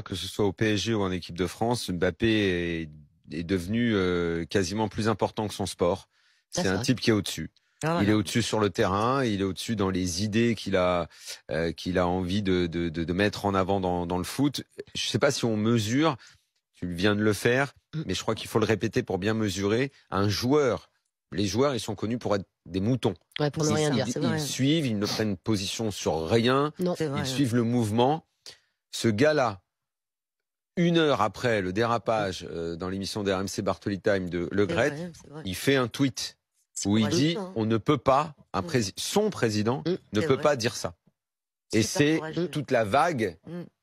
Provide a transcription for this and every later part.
Que ce soit au PSG ou en équipe de France, Mbappé est devenu quasiment plus important que son sport. Ah, C'est c'est un vrai. type qui est au-dessus. Ah, Il est voilà. au-dessus sur le terrain, il est au-dessus dans les idées qu'il a envie de mettre en avant dans le foot. Je sais pas si on mesure, tu viens de le faire, Mmh. mais je crois qu'il faut le répéter pour bien mesurer. Un joueur, les joueurs, ils sont connus pour être des moutons. Ouais, pour ne rien dire, c'est Ils vrai. suivent, ils ne prennent position sur rien, Non, c'est ils vrai. suivent le mouvement. Ce gars-là, 1 heure après le dérapage dans l'émission de RMC Bartoli Time de Le Gret, C'est vrai. il fait un tweet où il dit on ne peut pas, son président ne peut pas dire ça. Et c'est toute la vague,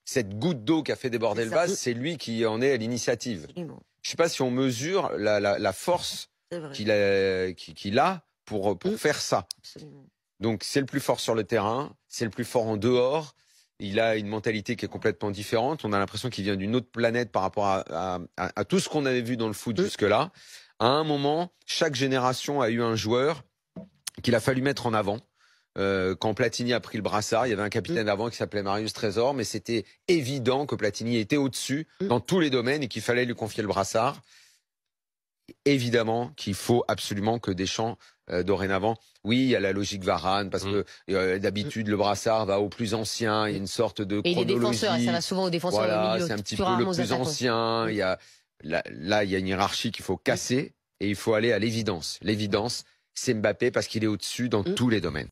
cette goutte d'eau qui a fait déborder le vase, c'est lui qui en est à l'initiative. Je ne sais pas si on mesure la force qu'il a pour faire ça. Absolument. Donc c'est le plus fort sur le terrain, c'est le plus fort en dehors. Il a une mentalité qui est complètement différente. On a l'impression qu'il vient d'une autre planète par rapport à tout ce qu'on avait vu dans le foot jusque-là. À un moment, chaque génération a eu un joueur qu'il a fallu mettre en avant. Quand Platini a pris le brassard, il y avait un capitaine avant qui s'appelait Marius Trésor, mais c'était évident que Platini était au-dessus dans tous les domaines et qu'il fallait lui confier le brassard. Évidemment qu'il faut absolument que Deschamps, dorénavant, oui, il y a la logique Varane, parce que d'habitude, le brassard va au plus ancien, il y a une sorte de Et chronologie. les défenseurs, ça va souvent aux défenseurs Voilà, au milieu. c'est un petit peu le plus ancien. Il y a, là, il y a une hiérarchie qu'il faut casser et il faut aller à l'évidence. L'évidence, c'est Mbappé parce qu'il est au-dessus dans tous les domaines.